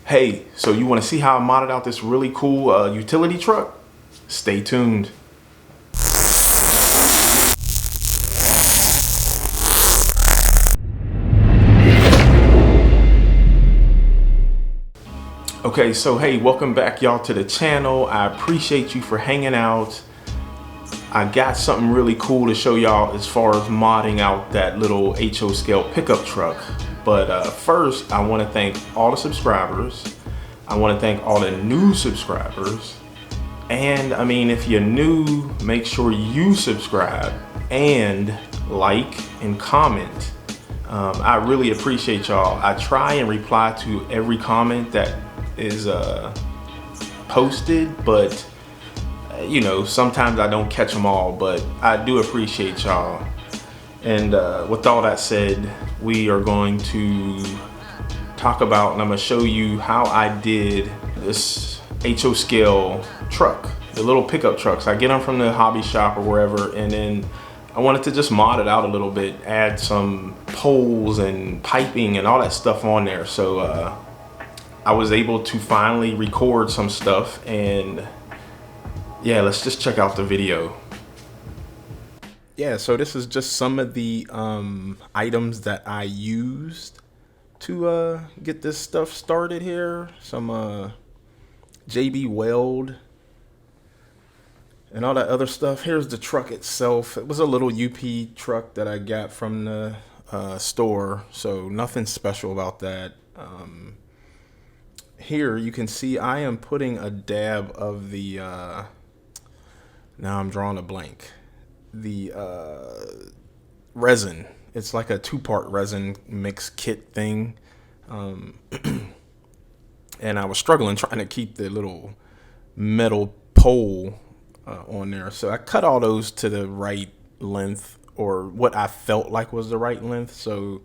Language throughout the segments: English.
Hey, so you want to see how I modded out this really cool utility truck? Stay tuned. Okay, so hey, welcome back y'all to the channel. I appreciate you for hanging out. I got something really cool to show y'all as far as modding out that little HO scale pickup truck. But first, I want to thank all the subscribers. I want to thank all the new subscribers. And I mean, if you're new, make sure you subscribe and like and comment. I really appreciate y'all. I try and reply to every comment that is posted, but you know, sometimes I don't catch them all, but I do appreciate y'all. And with all that said, we are going to talk about, and I'm going to show you how I did this HO scale truck, the little pickup trucks. I get them from the hobby shop or wherever, and then I wanted to just mod it out a little bit, add some poles and piping and all that stuff on there. So I was able to finally record some stuff, and yeah, let's just check out the video. Yeah, so this is just some of the items that I used to get this stuff started here. Some JB Weld and all that other stuff. Here's the truck itself. It was a little UP truck that I got from the store, so nothing special about that. Here you can see I am putting a dab of the now I'm drawing a blank, the resin. It's like a 2-part resin mix kit thing, and I was struggling trying to keep the little metal pole on there, so I cut all those to the right length, or what I felt like was the right length. So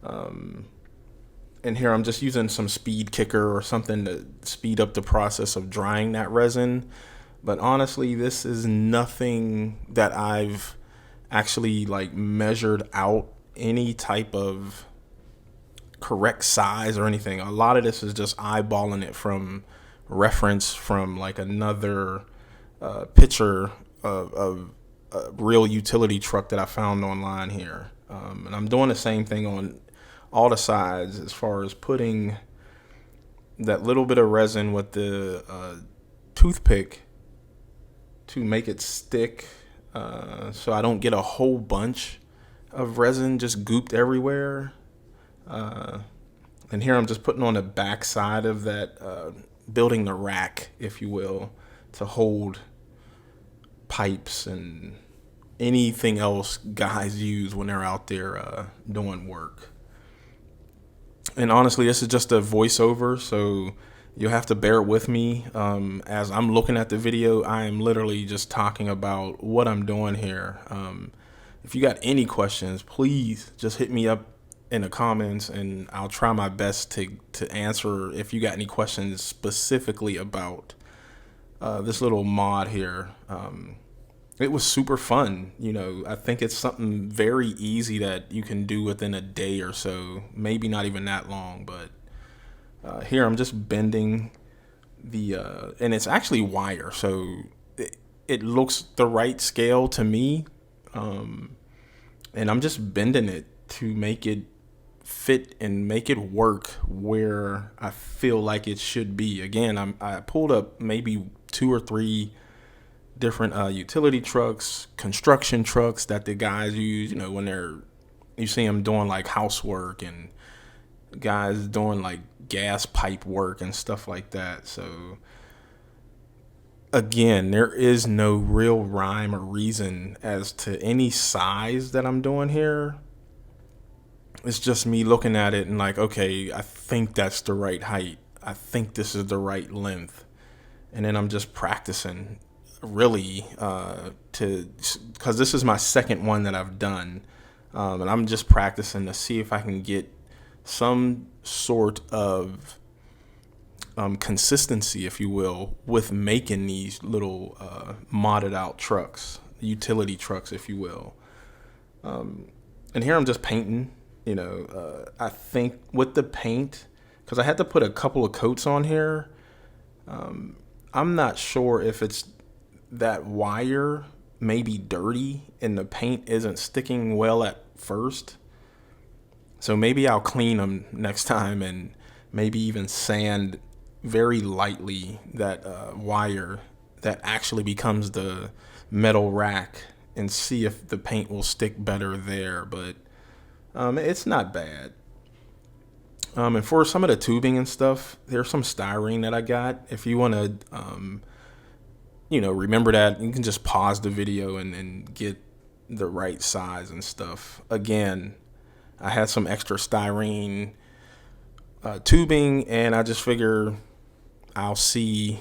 and here I'm just using some speed kicker or something to speed up the process of drying that resin. But honestly, this is nothing that I've actually like measured out any type of correct size or anything. A lot of this is just eyeballing it from reference from like another picture of a real utility truck that I found online here. And I'm doing the same thing on all the sides as far as putting that little bit of resin with the toothpick to make it stick, so I don't get a whole bunch of resin just gooped everywhere. And here I'm just putting on the back side of that, building the rack, if you will, to hold pipes and anything else guys use when they're out there doing work. And honestly, this is just a voiceover, so you'll have to bear with me. As I'm looking at the video, I am literally just talking about what I'm doing here. If you got any questions, please just hit me up in the comments, and I'll try my best to answer if you got any questions specifically about this little mod here. It was super fun. You know, I think it's something very easy that you can do within a day or so, maybe not even that long. But here I'm just bending the, and it's actually wire, so it looks the right scale to me. And I'm just bending it to make it fit and make it work where I feel like it should be. Again, I pulled up maybe 2 or 3 different utility trucks, construction trucks that the guys use, you know, when you see them doing like housework, and guys doing like gas pipe work and stuff like that. So again, there is no real rhyme or reason as to any size that I'm doing here. It's just me looking at it and like, okay, I think that's the right height. I think this is the right length. And then I'm just practicing really because this is my second one that I've done, and I'm just practicing to see if I can get some sort of consistency, if you will, with making these little modded out trucks, utility trucks, if you will. And here I'm just painting. You know, I think with the paint, because I had to put a couple of coats on here. I'm not sure if it's that wire may be dirty and the paint isn't sticking well at first. So maybe I'll clean them next time and maybe even sand very lightly that wire that actually becomes the metal rack and see if the paint will stick better there. But it's not bad. And for some of the tubing and stuff, there's some styrene that I got. If you want to, remember that, you can just pause the video and get the right size and stuff. Again, I had some extra styrene tubing, and I just figure I'll see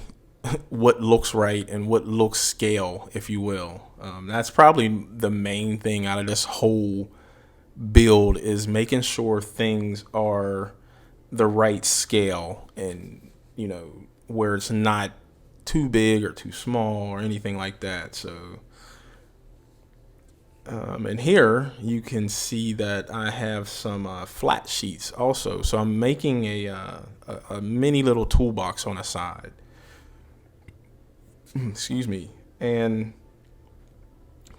what looks right and what looks scale, if you will. That's probably the main thing out of this whole build, is making sure things are the right scale, and where it's not too big or too small or anything like that. So and here you can see that I have some flat sheets also. So I'm making a mini little toolbox on the side. Excuse me. And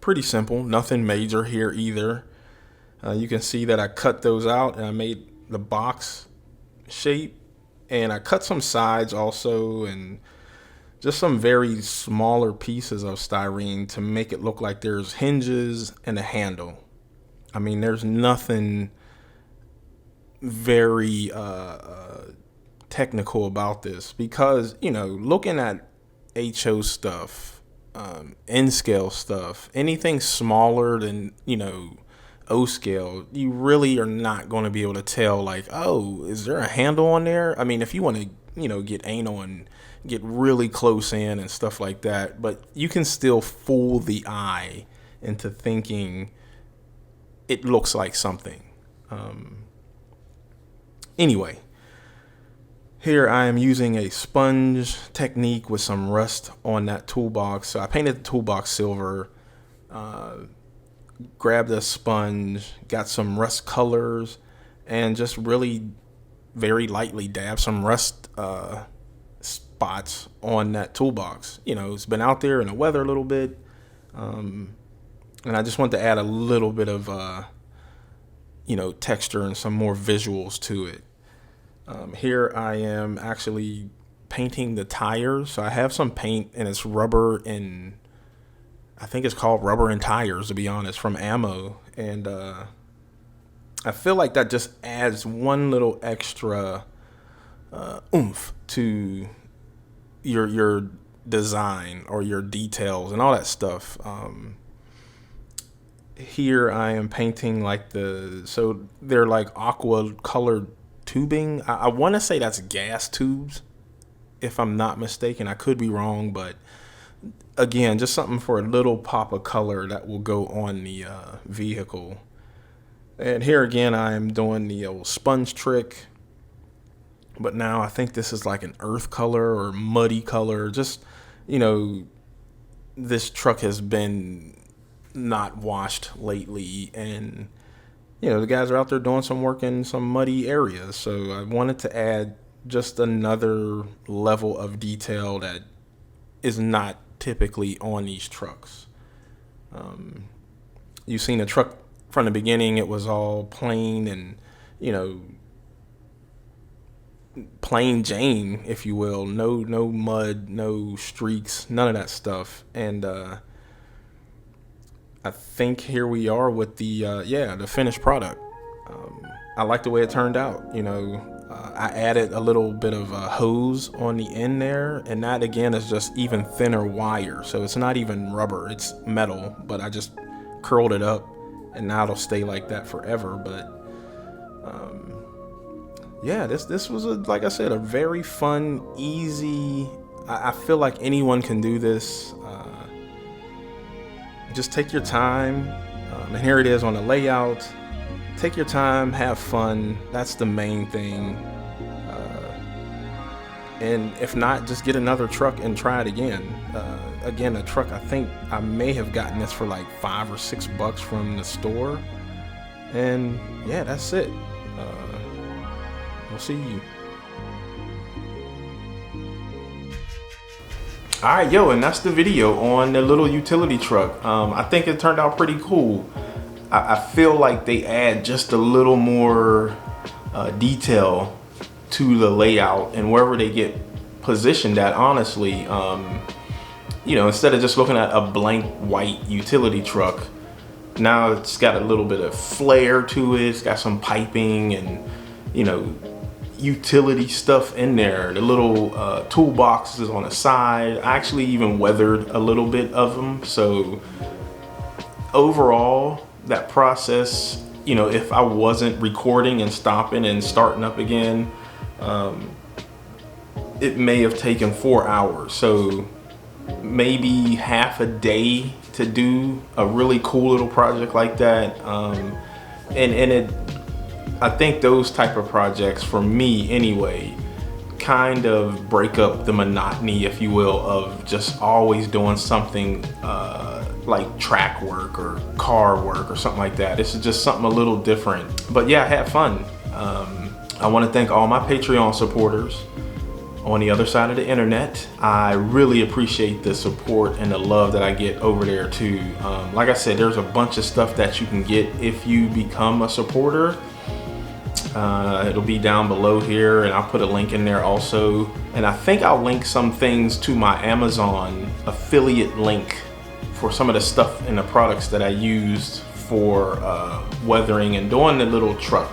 pretty simple, nothing major here either. You can see that I cut those out and I made the box shape, and I cut some sides also, and just some very smaller pieces of styrene to make it look like there's hinges and a handle. I mean, there's nothing very technical about this, because looking at HO stuff, N scale stuff, anything smaller than O scale, you really are not going to be able to tell, like, oh, is there a handle on there? I mean, if you want to get anal and get really close in and stuff like that, but you can still fool the eye into thinking it looks like something. Anyway, here I am using a sponge technique with some rust on that toolbox. So I painted the toolbox silver, grabbed a sponge, got some rust colors, and just really very lightly dab some rust spots on that toolbox. It's been out there in the weather a little bit, and I just want to add a little bit of texture and some more visuals to it. Here I am actually painting the tires. So I have some paint, and it's rubber, and I think it's called Rubber and Tires, to be honest, from Ammo. And I feel like that just adds one little extra oomph to your design or your details and all that stuff. Here I am painting so they're like aqua colored tubing. I want to say that's gas tubes, if I'm not mistaken. I could be wrong, but again, just something for a little pop of color that will go on the vehicle. And here again, I'm doing the old sponge trick, but now I think this is like an earth color or muddy color. Just, this truck has been not washed lately, and the guys are out there doing some work in some muddy areas. So I wanted to add just another level of detail that is not typically on these trucks. You've seen the truck from the beginning. It was all plain and, plain Jane, if you will. No mud, no streaks, none of that stuff. And I think here we are with the finished product. I like the way it turned out. I added a little bit of a hose on the end there, and that again is just even thinner wire. So it's not even rubber, it's metal, but I just curled it up, and now it'll stay like that forever. But this was, like I said, a very fun, easy. I feel like anyone can do this. Just take your time, and here it is on the layout. Take your time, have fun. That's the main thing. And if not, just get another truck and try it again. Again, a truck, I think I may have gotten this for like $5 or $6 from the store. And yeah, that's it. We'll see you. All right, yo, and that's the video on the little utility truck. I think it turned out pretty cool. I feel like they add just a little more detail to the layout and wherever they get positioned at, honestly. You know, instead of just looking at a blank white utility truck, now it's got a little bit of flair to it. It's got some piping and, you know, utility stuff in there. The little toolboxes on the side. I actually even weathered a little bit of them. So overall, that process, you know, if I wasn't recording and stopping and starting up again, it may have taken 4 hours. So maybe half a day to do a really cool little project like that. I think those type of projects, for me anyway, kind of break up the monotony, if you will, of just always doing something like track work or car work or something like that. This is just something a little different. But yeah, I had fun. I want to thank all my Patreon supporters on the other side of the internet. I really appreciate the support and the love that I get over there too. Like I said, there's a bunch of stuff that you can get if you become a supporter. It'll be down below here, and I'll put a link in there also. And I think I'll link some things to my Amazon affiliate link for some of the stuff and the products that I used for weathering and doing the little truck.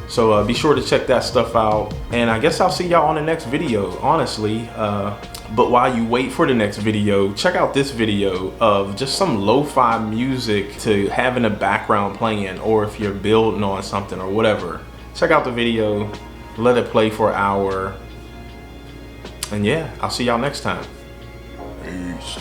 So be sure to check that stuff out. And I guess I'll see y'all on the next video, honestly. But while you wait for the next video, check out this video of just some lo-fi music to have in the background playing, or if you're building on something or whatever. Check out the video, let it play for an hour. And yeah, I'll see y'all next time. Peace.